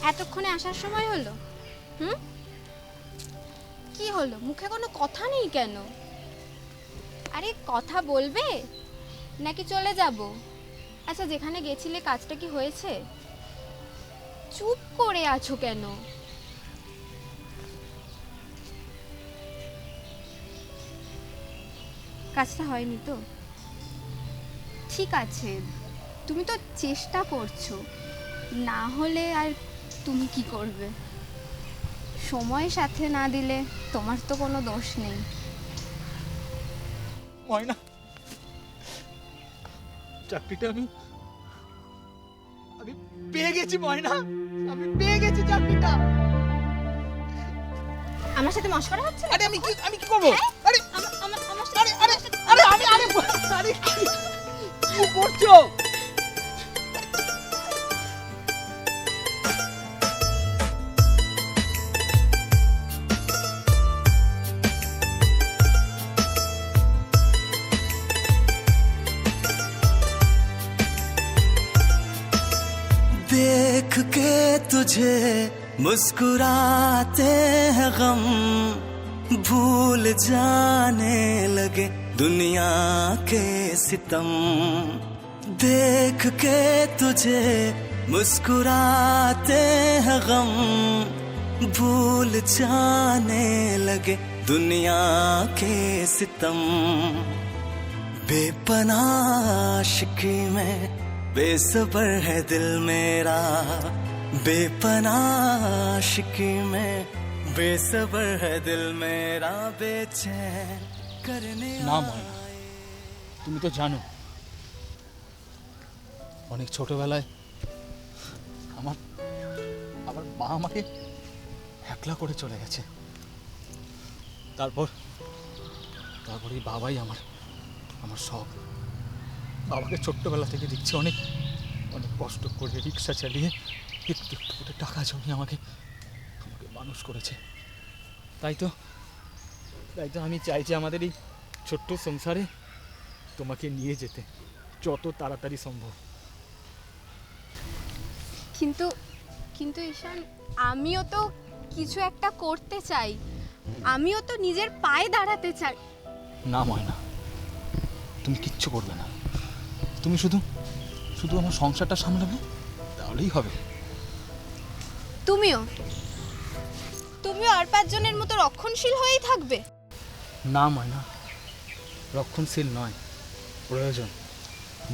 এতক্ষণে আসার সময় হলো? কি হলো, মুখে কোনো কথা নেই কেন? আরে কথা বলবে নাকি চলে যাব? আচ্ছা, যেখানে গেছিলে কাজটা কি হয়েছে? চুপ করে আছো কেন? কাজটা হয়নি তো? ঠিক আছে, তুমি তো চেষ্টা করছো, না হলে আর তুমি কি করবে? সময় সাথে না দিলে তোমার তো কোনো দোষ নেই। ময়না, চাকরিটা আমি পেয়ে গেছি। ময়না, আমি পেয়ে গেছি চাকরিটা। আমার সাথে মশকরা হচ্ছে? আরে আমি কি করব? আরে আরে আরে আরে আমি আরে কি করছো? देख के तुझे मुस्कुराते हैं गम, भूल जाने लगे दुनिया के सितम। देख के तुझे मुस्कुराते हैं गम, भूल जाने लगे दुनिया के सितम। बेपनाह आशिकी में बेसब्र है दिल मेरा, बेपनाह आशिकी में बेसब्र है दिल मेरा, बेचैन करने না ময়না, তুমি তো জানো অনেক ছোটবেলায় আমার মা আমাকে একলা করে চলে গেছে। তারপর এই বাবাই আমার সব। বাবাকে ছোট্টবেলা থেকে দেখছি অনেক কষ্ট করে রিক্সা চালিয়ে একটু একটু করে টাকা জমিয়ে আমাকে মানুষ করেছে। তাই তো আমি চাই যে আমাদের এই ছোট্ট সংসারে তোমাকে নিয়ে যেতে যত তাড়াতাড়ি সম্ভব। কিন্তু ঈশান, আমিও তো কিছু একটা করতে চাই, আমিও তো নিজের পায়ে দাঁড়াতে চাই। না ময়না, তুমি কিচ্ছু করবে না, তুমি শুধু আমার সংসারটা সামলাবে, তাহলেই হবে। তুমিও আর 5 জনের মতো রক্ষণশীল হয়েই থাকবে? না ময়না, রক্ষণশীল নয়, প্রয়োজন,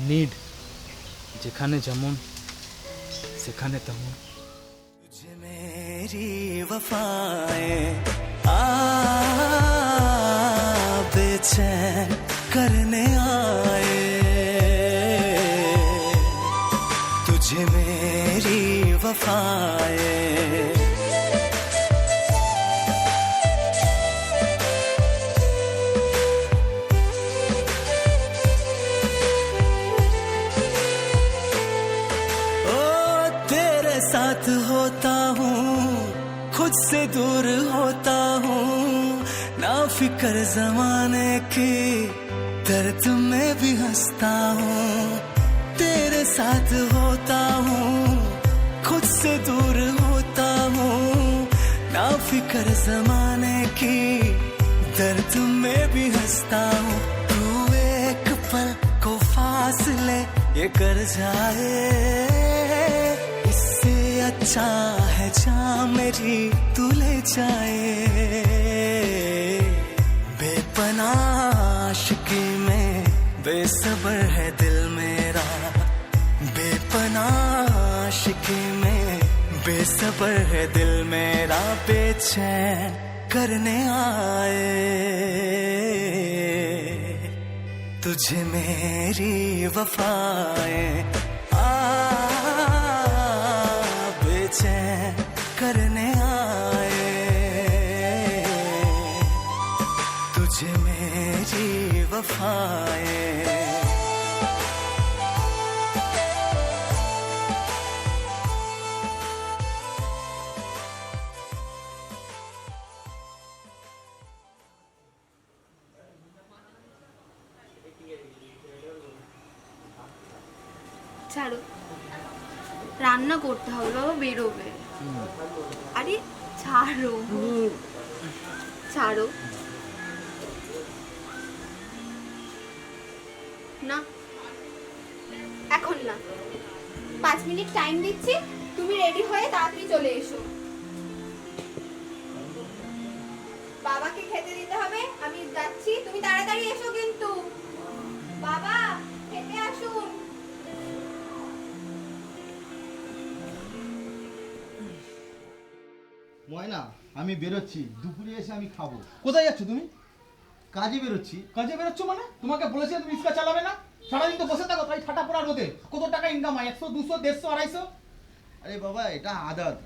নিড। যেখানে যেমন সেখানে তেমন। तुझे मेरी वफाएं बेचैन करने आए, तुझे मेरी वफाएं साथ होता हूँ, खुद से दूर होता हूँ, ना फिक्र जमाने की, दर्द में भी हंसता हूँ। तेरे साथ होता हूँ, खुद से दूर होता हूँ, ना फिक्र जमाने की, दर्द में भी हंसता हूँ। तू एक पल को फासले ये कर जाए, अच्छा है जहाँ मेरी तू ले जाए। बेपनाह आशिकी में बेसब्र है दिल मेरा, बेपनाह आशिकी में बेसब्र है दिल मेरा, बेचैन करने आए। तुझे मेरी वफाएं बेचैन करने आए, तुझे मेरी वफाएं। ছাড়ো, রান্না করতে হবে, বাবা বেরোবে। আরে ছাড়ো ছাড়ো না, এখন না, 5 মিনিট টাইম দিচ্ছি, তুমি রেডি হয়ে তাড়াতাড়ি চলে এসো। বাবাকে খেতে দিতে হবে, আমি যাচ্ছি, তুমি তাড়াতাড়ি এসো কিন্তু। বাবা খেতে আসুন। ময়না, আমি বেরোচ্ছি, দুপুরে এসে আমি খাবো। কোথায় যাচ্ছ তুমি? কাজে বেরোচ্ছি। কাজে বেরোচ্ছ মানে? তোমাকে বলেছি তুমি রিক্সা চালাবে না, সারাদিন তো বসে থাকো, তাই ঠাটা পড়া রোদে কত টাকা ইনকাম হয়? 100, 200, 150, 250? আরে বাবা, এটা আদত।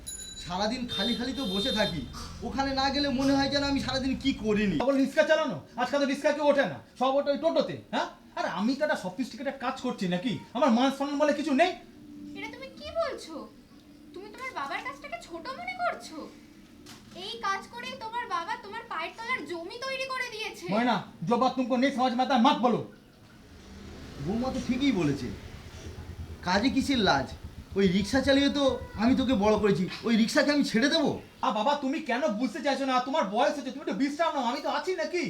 সারাদিন খালি খালি তো বসে থাকি, ওখানে না গেলে মনে হয় যেন আমি সারাদিন কি করিনি। বল রিক্সা চালানো, আজকাল তো রিক্সা কেউ ওঠে না, সব ওঠে ওই টোটোতে। হ্যাঁ, আর আমি তো একটা সফিস্টিকেটেড কাজ করছি নাকি? আমার মান সম্মান বলে কিছু নেই? এটা তুমি কি বলছো? তুমি তোমার বাবার কাজটাকে ছোট মনে করছো? এই কাজ করেই তোমার বাবা তোমার পায়ের তলার জমি তৈরি করে দিয়েছে। ময়না, जो बात तुमको नहीं समझ में आता मत बोलो। বৌমা তো ঠিকই বলেছে, কাজে কিসের লাজ? ওই রিক্সা চালিয়ে তো আমি তোকে বড় করেছি, ওই রিক্সাকে আমি ছেড়ে দেবো? বাবা তুমি কেন বুঝতে চাইছো না? তোমার বয়স হচ্ছে, তুমি একটু বিশ্রাম নাও, আমি তো আছি নাকি?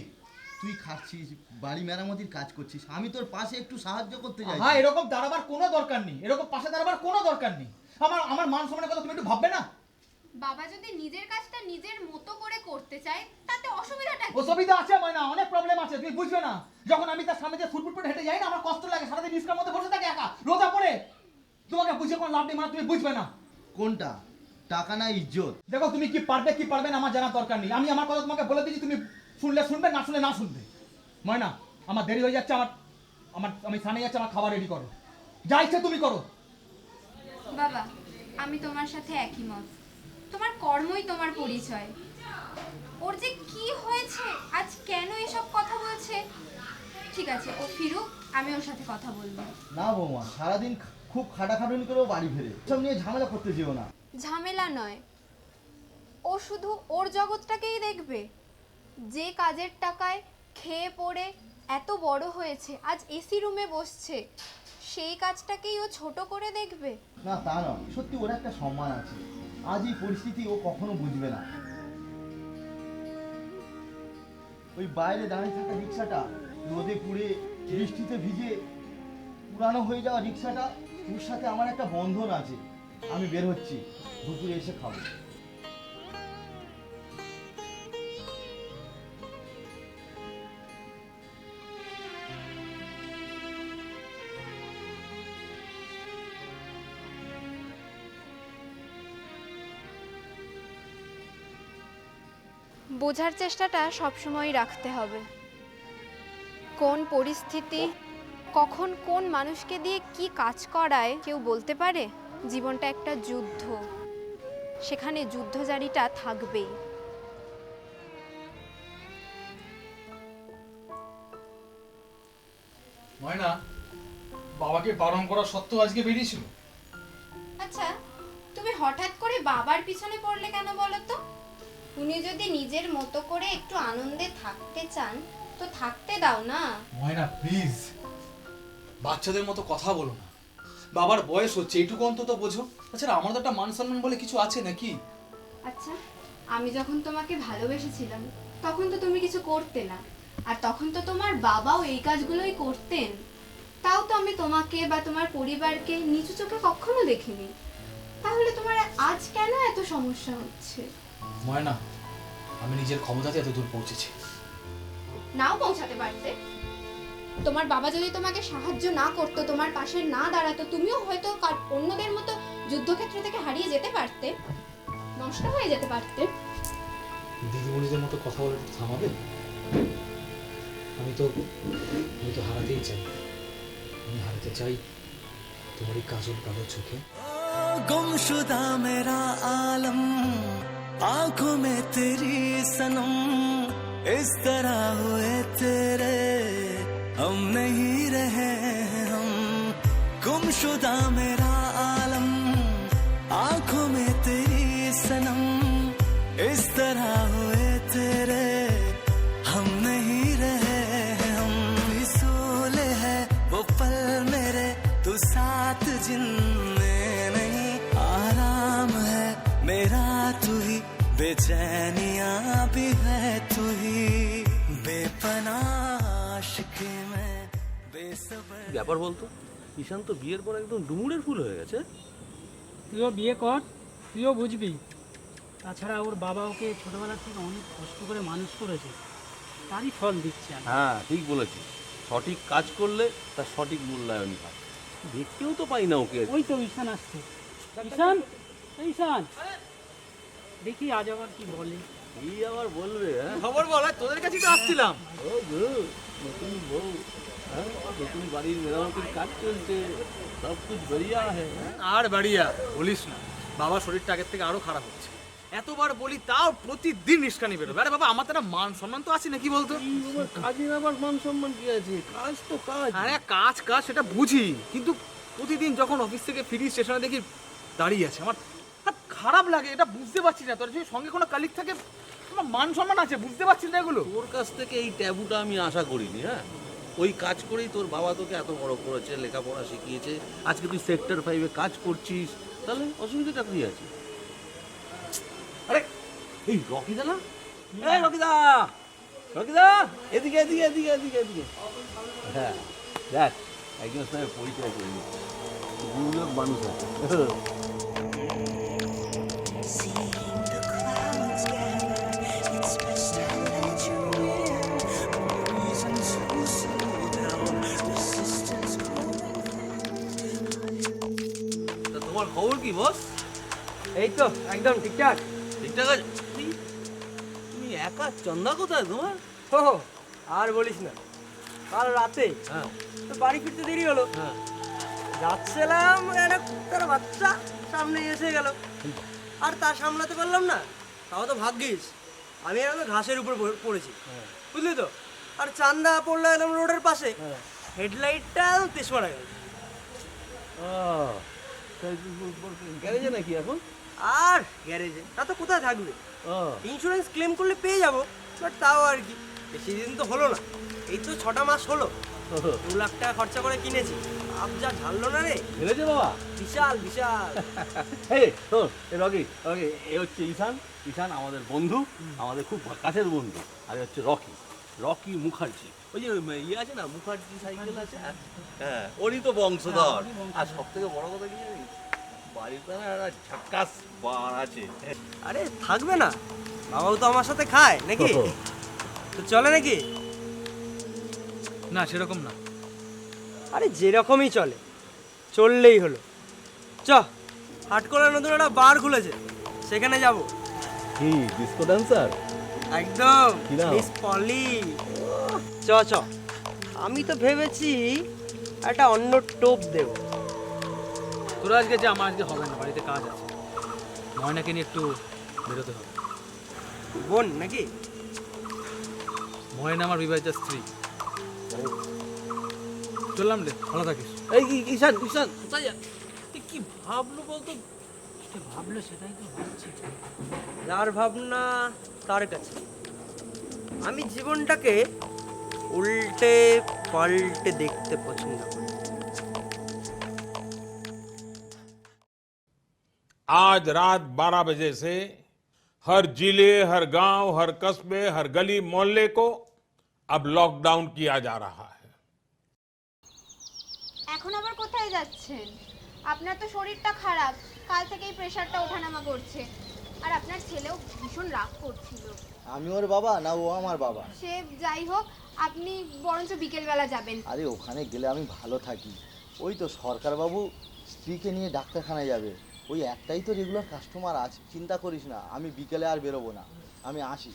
তুই খাচ্ছিস, বাড়ি মেরামতির কাজ করছিস, আমি তোর পাশে একটু সাহায্য করতে চাই। হ্যাঁ, এরকম দাঁড়াবার কোনো দরকার নেই, এরকম পাশে দাঁড়াবার কোনো দরকার নেই। আমার আমার মান সম্মানের কথা তুমি একটু ভাববে না? বাবা যদি নিজের কাজটা নিজের মতো করে করতে চায় তাতে অসুবিধাটা কি? অসুবিধা আছে ময়না, অনেক প্রবলেম আছে, তুমি বুঝবে না। যখন আমি তার সামনে দিয়ে ফুটফুট করে হেঁটে যাই না, আমার কষ্ট লাগে, সারাদিন রিক্সার মধ্যে বসে থাকে একা, রোদা পড়ে। তোমাকে বুঝে কোনো লাভ নেই, মানে তুমি বুঝবে না। কোনটা, টাকা না ইজ্জত? দেখো, তুমি কি পারবে কি পারবে না আমার জানার দরকার নেই, আমি আমার কথা তোমাকে বলে দিচ্ছি, তুমি শুনলে শুনবে, না শুনলে না শুনবে। ময়না, আমার দেরি হয়ে যাচ্ছে, আমি স্নানে যাচ্ছি, আমার খাবার রেডি করো, যা ইচ্ছে তুমি করো। বাবা, আমি তোমার সাথে একই মত। তোমার কর্মই তোমার পরিচয়। ওর যে কি হয়েছে, আজ কেন এসব কথা বলছে? ঠিক আছে, ও ফিরুক, আমি ওর সাথে কথা বলবো। না বৌমা, সারাদিন খুব খাটাখাটুনি করেও বাড়ি ফেরে, সব নিয়ে ঝামেলা করতে যেও না। ঝামেলা নয়, ও শুধু ওর জগৎটাকেই দেখবে। যে কাজের টাকায় খেয়ে পড়ে এত বড় হয়েছে, আজ এসি রুমে বসছে, সেই কাজটাকেই ও ছোট করে দেখবে। না, তা নয়, সত্যি ওর একটা সম্মান আছে, আজ এই পরিস্থিতি ও কখনো বুঝবে না। ওই বাইরে দাঁড়িয়ে থাকা রিক্সাটা, রোদে পুড়ে বৃষ্টিতে ভিজে পুরানো হয়ে যাওয়া রিক্সাটা, ওর সাথে আমার একটা বন্ধন আছে। আমি বের হচ্ছি, দুপুরে এসে খাবো। বোঝার চেষ্টাটা সবসময় রাখতে হবে। কোন পরিস্থিতি কখন কোন মানুষকে দিয়ে কি কাজ করায় কেউ বলতে পারে? জীবনটা একটা যুদ্ধ, সেখানে যুদ্ধজারিটা থাকবেই। ময়না, বাবাকে বারণ করা সত্ত্বেও আজকে বেরিয়েছিল। আচ্ছা, তুমি হঠাৎ করে বাবার পিছনে পড়লে কেন বলো তো? উনি যদি নিজের মতো করে একটু আনন্দে থাকতে চান তো থাকতে দাও না। ময়না প্লিজ, বাচ্চাদের মতো কথা বলো না, বাবার বয়স হচ্ছে, এইটুকু অন্তত বোঝো। তাছাড়া আমার তো একটা মান সম্মান বলে কিছু আছে নাকি? আচ্ছা, আমি যখন তোমাকে ভালোবেসেছিলাম তখন তো তুমি কিছু করতে না, আর তখন তো তোমার বাবাও এই কাজগুলোই করতেন। তাও তো আমি তোমাকে বা তোমার পরিবারকে নিচু চোখে কখনো দেখিনি। তাহলে তোমার আজ কেন এত সমস্যা হচ্ছে? ময়না, আমি নিজের ক্ষমতাতে এত দূর পৌঁছেছি। নাও পৌঁছাতে পারতে। তোমার বাবা যদি তোমাকে সাহায্য না করতো, তোমার পাশে না দাঁড়াতো, তুমিও হয়তো অন্যদের মতো যুদ্ধক্ষেত্র থেকে হারিয়ে যেতে পারতে, নষ্ট হয়ে যেতে পারতে। দিদিমণিদের মতো কথা বলে একটু থামাবে? আমি তো হারাতেই চাই, আমি হারাতে চাই তোমার এই কাজল কালো চোখে। गुमशुदा मेरा आलम, आंखों में तेरी सनम, इस तरह हुए तेरे हम नहीं रहे हम। गुमशुदा मेरा आलम, आंखों में तेरी सनम, इस तरह हुए तेरे हम नहीं रहे हम। विसूल है वो पल मेरे, तू साथ जिनमें नहीं, आराम है बेचैनियां भी है तू ही बेपनाह आशिकी में बेसब्र। ব্যাপার বলতো, ঈশান তো বিয়ের পর একদম ডুমুরের ফুল হয়ে গেছে। তুইও বিয়ে কর, তুইও বুঝবি। তাছাড়া ওর বাবা ওকে ছোটোবেলা থেকে অনেক কষ্ট করে মানুষ করেছে, তারই ফল দিচ্ছে। হ্যাঁ ঠিক বলেছিস, সঠিক কাজ করলে তার সঠিক মূল্যায়ন হয়। দেখতেও তো পাই না ওকে। ওই তো ঈশান আসছে। ঈশান, ঈশান, দেখি আজ আবার কি বলে। এই আবার বলবে? হ্যাঁ খবর বল, তোদের কাছেই তো আসছিলাম। ও গো, নতুন বউ, হ্যাঁ নতুন বাড়ির মেরামতির কাজ চলছে, সব কিছু বেরিয়া হ্যাঁ। আর বাড়িয়া বলিস না, বাবার শরীরটা আগের থেকে আরো খারাপ হচ্ছে। এতবার বলি তাও প্রতিদিন নিষ্কানি বেরোবে। আরে বাবা, আমার তো একটা মান সম্মান তো আছে নাকি বলতো? কাজের আবার মান সম্মান কি আছে? কাজ তো কাজ। আরে কাজ কাজ সেটা বুঝি, কিন্তু প্রতিদিন যখন অফিস থেকে ফিরি স্টেশনে দেখি দাঁড়িয়ে আছে, আমার খারাপ লাগে। এটা বুঝতে পারছি না, তোর যদি সঙ্গে কোনো কালিক থাকে আমার মান সম্মান আছে, বুঝতে পারছিস না এগুলো? তোর কাছ থেকে এই ট্যাবুটা আমি আশা করিনি। হ্যাঁ ওই কাজ করেই তোর বাবা তোকে এত বড় করেছে, লেখাপড়া শিখিয়েছে, আজকে তুই সেক্টর 5-এ কাজ করছিস, তাহলে অসুবিধাটা কি আছে? আরে এই রকিদা না? এই রকিদা, রকিদা এদিকে এদিকে এদিকে এদিকে এদিকে। হ্যাঁ দেখ, একজনের সঙ্গে পরিচয় করে নিচ্ছি, গুরুলোক মানুষ আছে। তা তোমার খবর কি বস? এই তো একদম ঠিকঠাক। ঠিকঠাক আছে? তুমি একা? চন্দা কোথায় তোমার? ও আর বলিস না, কাল রাতে হ্যাঁ তো বাড়ি ফিরতে দেরি হলো। হ্যাঁ যাচ্ছিলাম, একটা কুত্তার বাচ্চা সামনে এসে গেল, আর তা সামলাতে পারলাম না। তাও তো ভাগ্যিস আমি একদম ঘাসের উপর পড়েছি, বুঝলি তো। আর চান্দা পড়লো একদম রোডের পাশে, হেডলাইটটা তেজ মারা গেল। গ্যারেজে নাকি এখন? আর গ্যারেজে তা তো কোথায় থাকবে, ইন্স্যুরেন্স ক্লেম করলে পেয়ে যাবো, বাট তাও আর কি বেশি দিন তো হলো না, এই তো 6টা মাস হলো। 2 লাখ টাকা খরচা করে কিনেছি, আপ যা ঝাললো না রে, ফেলেছে বাবা? বিশাল বিশাল। এই শোন, এই রকি, রকি এ হচ্ছে ঈশান। ঈশান আমাদের বন্ধু, আমাদের খুব কাছের বন্ধু। আর এ হচ্ছে রকি, রকি মুখার্জি। ওই যে ইয়ে আছে না, মুখার্জি সাইকেল আছে, হ্যাঁ ওরই তো বংশধর। আর সব থেকে বড় কথা কি জানিস, বাড়িতে না একটা ঝাক্কাস বার আছে। আরে থাকবে না, বাবাও তো আমার সাথে খায় নাকি, তো চলে নাকি? না সেরকম না। আরে যেরকমই চলে, চললেই হলো। চ, হাটকোলার নতুন একটা বার খুলেছে, সেখানে যাব। কি ডিস্কো ডান্সার? একদম কি নাম? মিস পলি। চ চ, আমি তো ভেবেছি একটা অন্য টোপ দেব। তোরা আজকে যে, আমার আজকে হবে না, বাড়িতে কাজ আছে। ময়নাকে নিয়ে একটু বেরোতে হবে। বোন নাকি? ময়না আমার বিবাহিত স্ত্রী। চললাম রে, ভালো থাকিস। এই ঈশান, ঈশান কোথায় যা? কি ভাবলো বলতো? ভাবলো সেটাই তো ভাবছি। যার ভাবনা তার কাছে। আমি জীবনটাকে উল্টে পাল্টে দেখতে পছন্দ করি। आज रात 12 बजे से हर जिले, हर गांव, हर कस्बे, हर गली मोहल्ले को अब लॉकडाउन किया जा रहा है। এখন আবার কোথায় যাচ্ছেন? আপনার তো শরীরটা খারাপ, কাল থেকেই প্রেশারটা ওঠানামা করছে, আর আপনার ছেলেও ভীষণ রাগ করছিল। আমি ওর বাবা না ও আমার বাবা? সে যাই হোক, আপনি বরঞ্চ বিকেলবেলা যাবেন। আরে ওখানে গেলে আমি ভালো থাকি। ওই তো সরকারবাবু স্ত্রীকে নিয়ে ডাক্তারখানায় যাবে, ওই একটাই তো রেগুলার কাস্টমার আছে। চিন্তা করিস না, আমি বিকেলে আর বেরোবো না, আমি আসি।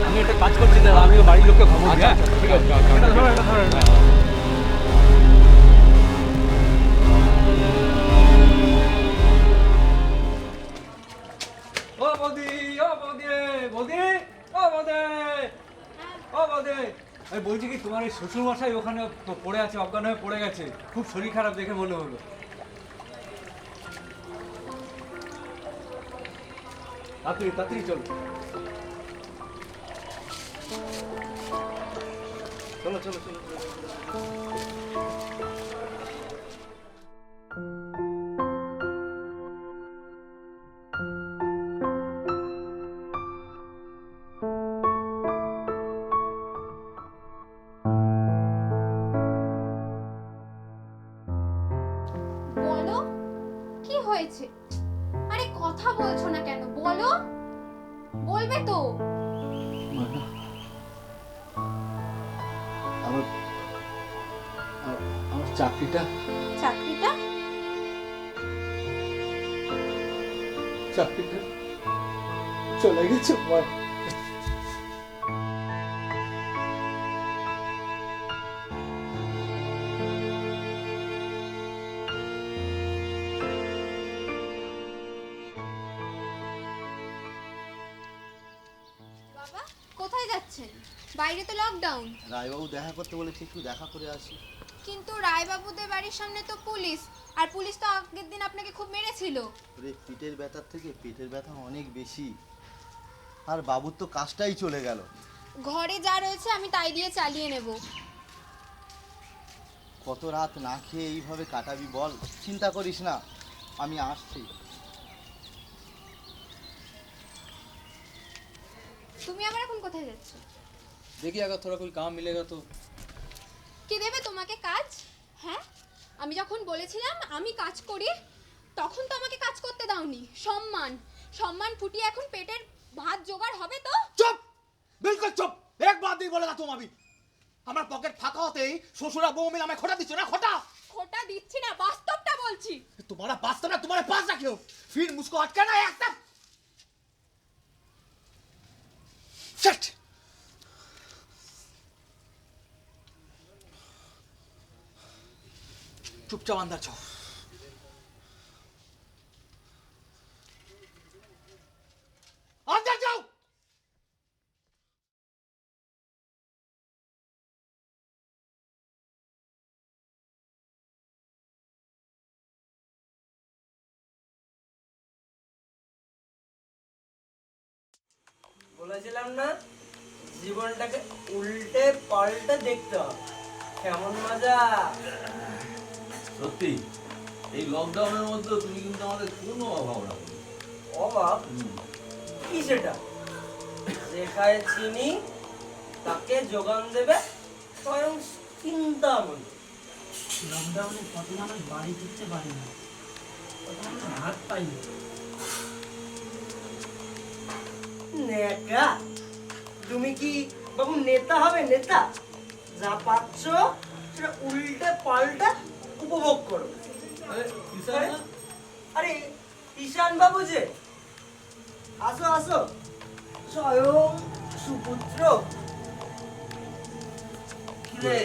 আমি একটা কাজ করছি দাদা, আমি বাড়ির লোককে খবর দিই। ঠিক আছে, এটা ধরো, এটা ধরো, এটা। ও বৌদি, ও বৌদি, বৌদি, ও বৌদি, ও বৌদি। আমি বলছি কি, তোমার এই শ্বশুর মশাই ওখানে পড়ে আছে, অজ্ঞান হয়ে পড়ে গেছে, খুব শরীর খারাপ দেখে মনে হলো। তাড়াতাড়ি তাড়াতাড়ি চলো, চলো চলো চলো চলো। বলো কি হয়েছে? আরে কথা বলছো না কেন? বলো, বলবে তো। আমার আমার চাকরিটা চাকরিটা চাকরিটা চলে গেছে মা। বাবা কোথায় যাচ্ছেন? বাইরে তো লকডাউন। রায়বাবু দেখা করতে বলেছে, একটু দেখা করে আসি। কিন্তু রায়বাবুদের বাড়ির সামনে তো পুলিশ, আর পুলিশ তো আগের দিন আপনাকে খুব মেরেছিল। ওরে পিঠের ব্যথার থেকে পেটের ব্যথা অনেক বেশি, আর বাবুর তো কাজটাই চলে গেল। ঘরে যা রয়েছে আমি তাই দিয়ে চালিয়ে নেব। কত রাত না খেয়ে এইভাবে কাটাবি বল? চিন্তা করিস না, আমি আসছি। তুমি আবার এখন কোথায় যাচ্ছ? देखिए अगर थोड़ा कोई काम मिलेगा तो। কে দেবে তোমাকে কাজ? হ্যাঁ, আমি যখন বলেছিলাম আমি কাজ করি, তখন তো আমাকে কাজ করতে দাওনি। সম্মান সম্মান ফুটিয়ে এখন পেটের ভাত জোগাড় হবে তো? চুপ, বিলকুল চুপ, এক বাত नहीं बोलेगा तुम अभी। আমার পকেট ফাঁকা হতেই শ্বশুরা বউ মিলে আমায় খোটা দিচ্ছ না? খোটা খোটা দিচ্ছি না, বাস্তবটা বলছি। तुम्हारा वास्तव ना तुम्हारे पास रखे हो, फिर मुझको अटकाना है एकदम। शट, चुपचाप अंदर जाओ। अंदर जाओ। বলেছিলাম না জীবনটাকে উল্টে পাল্টে দেখতে হবে। কেমন মজা! সত্যি এই লকডাউনের মধ্যে তুমি কিন্তু আমাদের কোনো অভাব রাখো। অবাক কি সেটা? যে খায় চিনি তাকে যোগান দেবে স্বয়ং চিন্তামণি। লকডাউনে কত মানুষ বাড়ি ফিরতে পারে না, কত মানুষ হাত পাইনি। নেকা, তুমি কি বাবু নেতা হবে? নেতা যা পাচ্ছ সেটা উল্টে পাল্টে উপভোগ করো। আরে ঈশান বাবু যে, আসো আসো, স্বয়ং সুপুত্র। কি রে,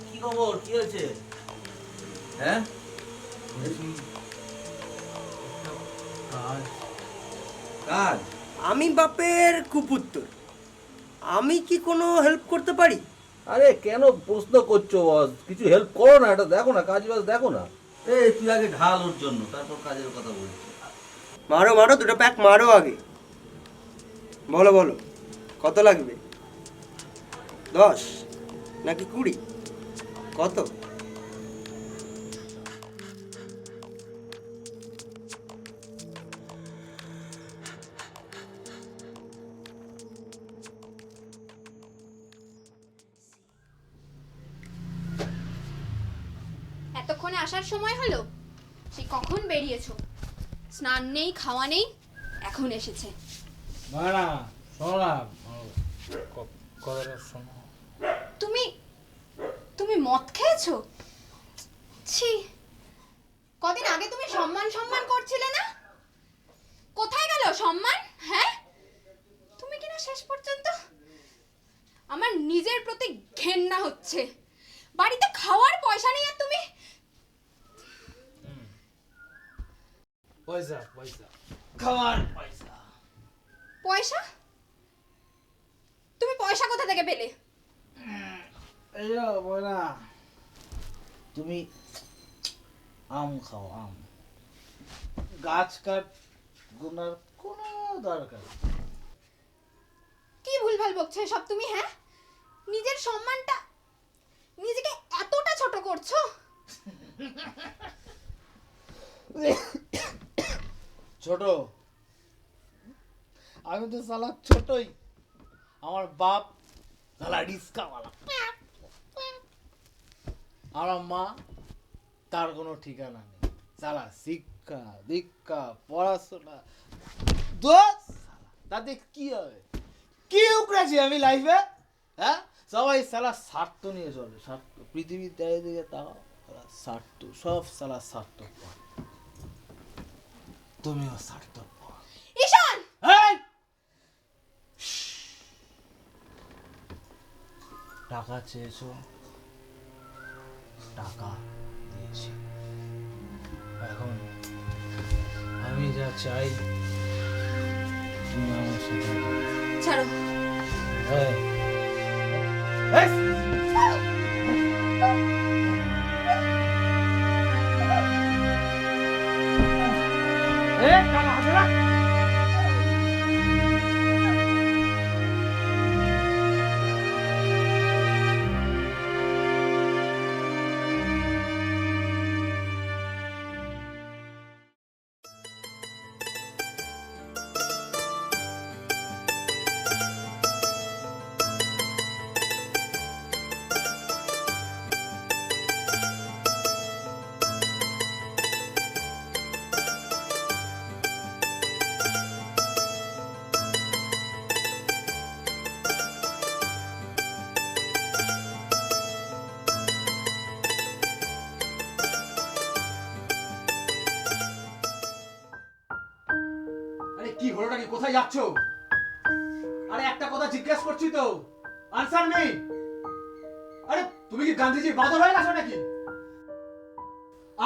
কি খবর, কি হয়েছে? হ্যাঁ, কাজ? আমি বাপের কুপুত্র, আমি কি কোনো হেল্প করতে পারি? আরে কেন প্রশ্ন করছো বস? কিছু হেল্প করো না, এটা দেখো না, কাজ বাজ দেখো না। এই তুই আগে ঢাল ওর জন্য, তারপর কাজের কথা বলছি। মারো মারো, দুটো প্যাক মারো আগে। বলো বলো, কত লাগবে? 10 নাকি 20? কত? এতক্ষণে আসার সময় হলো? সেই কখন বেরিয়েছো? স্নান নেই, খাওয়া নেই, এখন এসেছে। না শোনো না, কথাটা শোনো। তুমি তুমি মদ খেয়েছো? ছি, কদিন আগে তুমি সম্মান সম্মান করছিলে না? কোথায় গেল সম্মান? হ্যাঁ, তুমি কিনা শেষ পর্যন্ত। আমার নিজের প্রতি ঘেন্না হচ্ছে। বাড়িতে খাওয়ার পয়সা নেই আর তুমি পয়সা পয়সা খাওয়ার পয়সা। পয়সা? তুমি পয়সা কোথা থেকে পেলে? এই না, তুমি আম খাও, আম। গাছ কাট গোনার কোনো দরকার নেই। কি ভুলভাল বকছো সব তুমি? হ্যাঁ, নিজের সম্মানটা, নিজেকে এতটা ছোট করছো? ছোট? আমি তো সালা ছোটই। আমার বাপ সালা রিস্কাওয়ালা, আমার মা তার কোনো ঠিকানা নেই। সালা শিক্ষা দীক্ষা পড়াশোনা দোষ, তাতে কি হবে? কি উকড়েছি আমি লাইফে? হ্যাঁ, সবাই সালা স্বার্থ নিয়ে চলে, স্বার্থ। পৃথিবীর চারিদিকে তাও স্বার্থ, সব সালা স্বার্থ। তুমিও স্বার্থপর। ঈশান! এই! টাকা চেয়েছো, টাকা দিয়েছি। এখন আমি যা চাই তুমি আমার সাথে। ছাড়ো। এই! এই! টাকা হাতে রাখ। আরে কি হলো নাকি? কোথায় যাচ্ছ? আরে একটা কথা জিজ্ঞেস করছি তো, আনসার নেই। আরে তুমি কি গান্ধীজির বাদর হয়ে গেছো নাকি?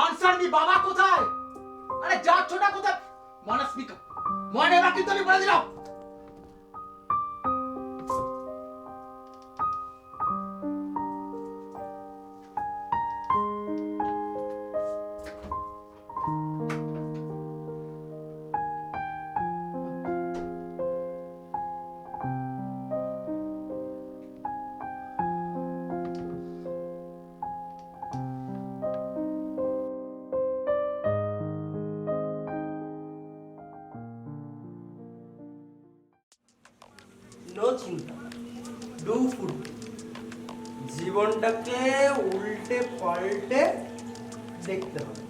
আনসার মি, বাবা কোথায়? আরে যাচ্ছ না কোথায়? মানা স্পিকার মনে রাখি তো, আমি বলে দিলাম। নো চিন্তা, ডু ফুড। জীবনটাকে উল্টে পাল্টে দেখতে হবে।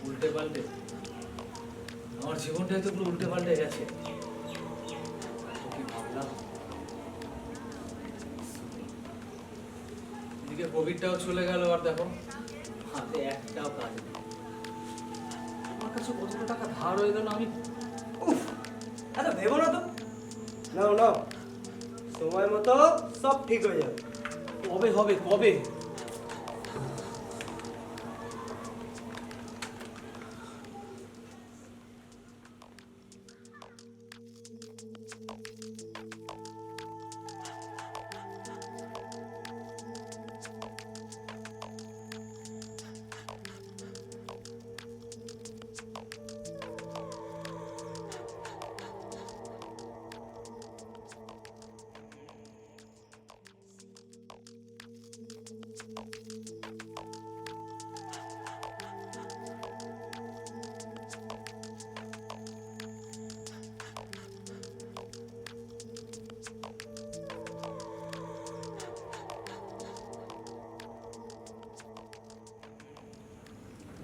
উল্টে পাল্টে? আমার জীবনটাই তো পুরো উল্টে পাল্টে গেছে। কি ভাবলাম, এদিকে কোভিডটাও চলে গেল, আর দেখো হাতে একটাও কাজ নেই। আমার কাছে কতটা টাকা ধার হয়ে গেল, আমি উফ, এত ভেবো না তো। নাও নাও, সময় মতো সব ঠিক হয়ে যাবে। কবে হবে, কবে?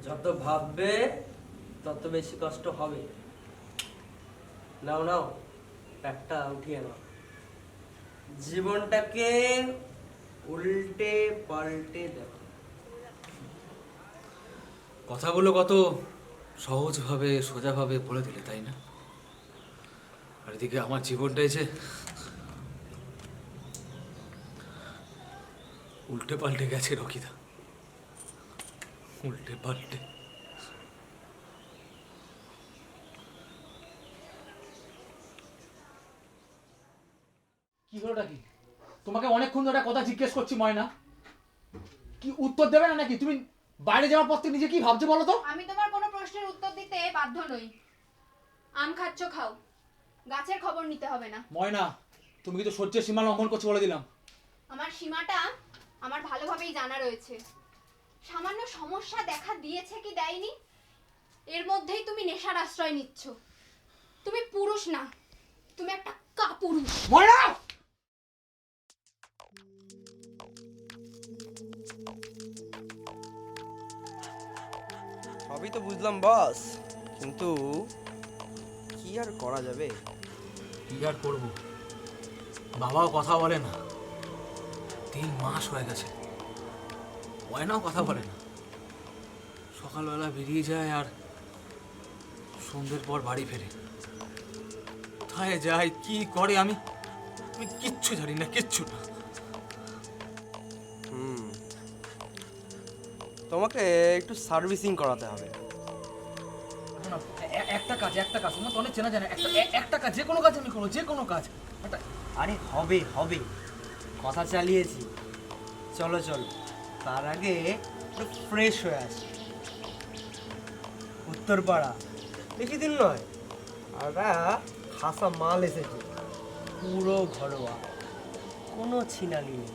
যত ভাববে তত বেশি কষ্ট হবে। নাও নাও, একটা উঠিয়ে নাও। জীবনটাকে উল্টে পাল্টে দেখো। কথাগুলো কত সহজভাবে সোজাভাবে বলে দিলে, তাই না? আর এদিকে আমার জীবনটাই যে উল্টে পাল্টে গেছে রকিদা, উল্টে পাল্টে। কি হলোটা কি? তোমাকে অনেকক্ষণ ধরে কথা জিজ্ঞেস করছি ময়না, কি উত্তর দেবে না নাকি? তুমি বাইরে যাওয়ার পর থেকে নিজে কি ভাবছো বলো তো? আমি তোমার কোনো প্রশ্নের উত্তর দিতে বাধ্য নই। আম খাচ্ছ খাও, গাছের খবর নিতে হবে না। ময়না, তুমি কিন্তু সহ্যের সীমা লঙ্ঘন করছো বলে দিলাম। আমার সীমাটা আমার ভালোভাবেই জানা রয়েছে। সামান্য সমস্যা দেখা দিয়েছে কি দেয়নি, এর মধ্যেই তুমি নেশার আশ্রয় নিচ্ছ। তুমি পুরুষ না, তুমি একটা কাপুরুষ। ময়না! সবই তো বুঝলাম বস, কিন্তু কি আর করা যাবে? কি আর করবো, বাবাও কথা বলে না, 3 মাস হয়ে গেছে। ময়নাও কথা বলে না। সকালবেলা বেরিয়ে যায় আর সন্ধ্যের পর বাড়ি ফেরে। কোথায় যায়, কি করে, আমি কিচ্ছু জানি না, কিচ্ছু না। তোমাকে একটু সার্ভিসিং করাতে হবে। একটা কাজ তোমার তো অনেক চেনা জানা, একটা কাজ, যে কোনো কাজ আমি করবো, যে কোনো কাজ। আরে হবে হবে, কথা চালিয়েছি। চলো চলো, তার আগে একটু ফ্রেশ হয়ে আসি। উত্তরপাড়া বেশি দিন নয়, আর একটা খাসা মাল এসেছে, পুরো ঘরোয়া, কোনো ছিনালি নেই।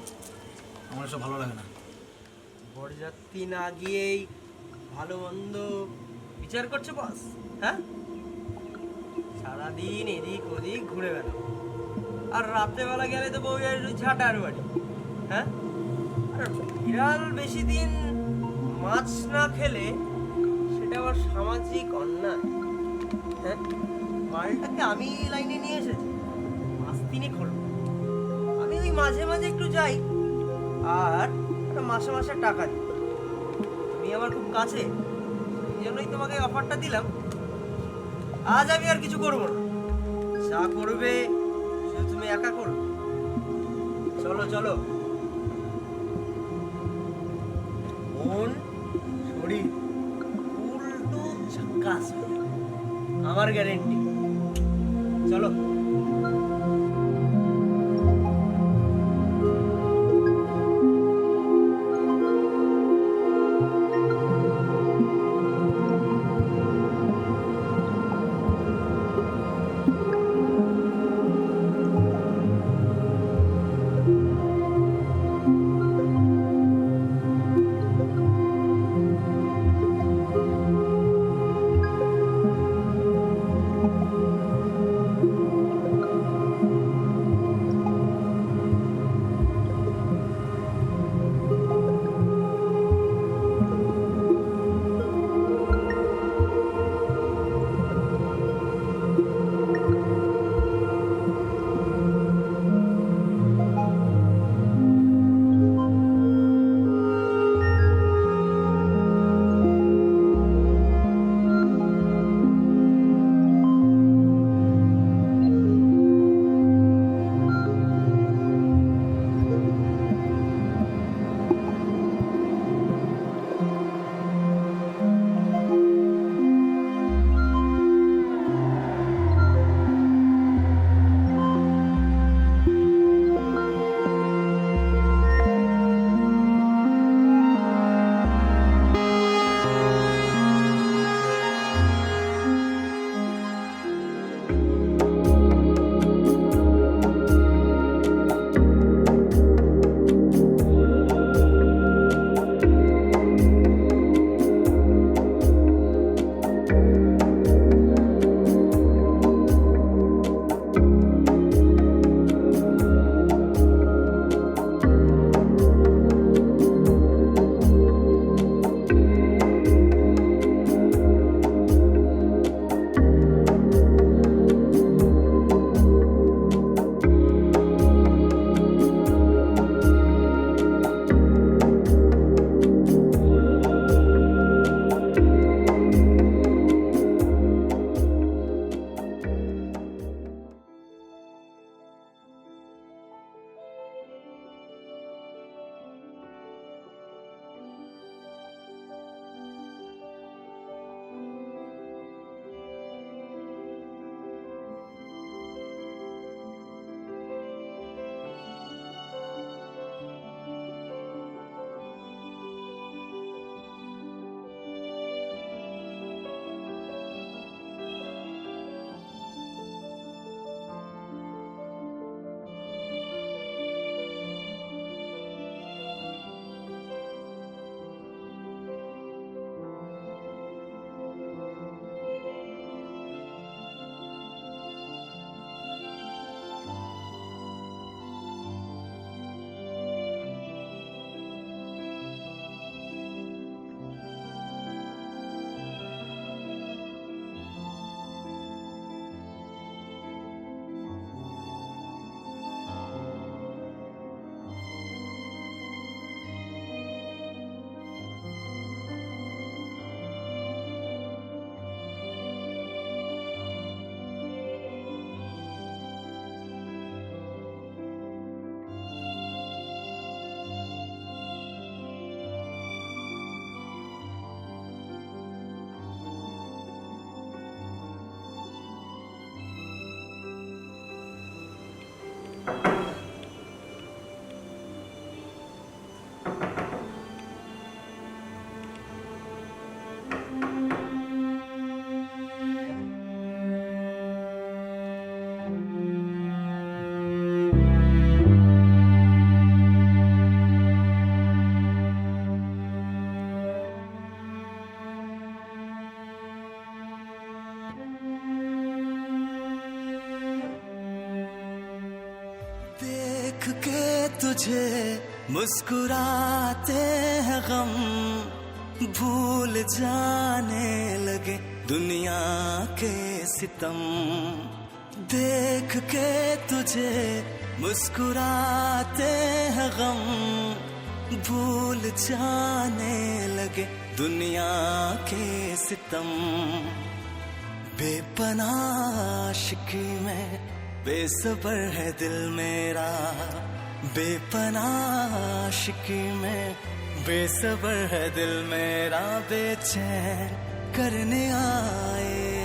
আমার এসব ভালো লাগে না। বরযাত্রী না গিয়েই ভালো মন্দ বিচার করছে বস? হ্যাঁ, সারাদিন এদিক ওদিক ঘুরে বেড়াও, আর রাত্রেবেলা গেলে তো বউ ওই ঝাঁটার বাড়ি। হ্যাঁ, আর বিড়াল বেশি দিন মাছ না খেলে সেটা আবার সামাজিক অন্যায়। হ্যাঁ, মালটাকে আমি লাইনে নিয়ে এসেছি, মাস 3 হলো। আমি ওই মাঝে মাঝে একটু যাই আর মাসে মাসে টাকা দিই। তুমি আমার খুব কাছে, এই জন্যই তোমাকে অফারটা দিলাম। আজ আমি আর কিছু করবো না, যা করবে শুধু তুমি একা করবে। চলো চলো, মন শরীর উল্টো ঝাক্কাস হয়ে যাবে, আমার গ্যারেন্টি। চলো। तुझे मुस्कुराते हैं गम, भूल जाने लगे दुनिया के सितम। देख के तुझे मुस्कुराते हैं गम, भूल जाने लगे दुनिया के सितम। बेपनाह आशिकी में बेसब्र है दिल मेरा, बेपनाह आशिकी में बेसब्र है दिल मेरा, बेचैन करने आए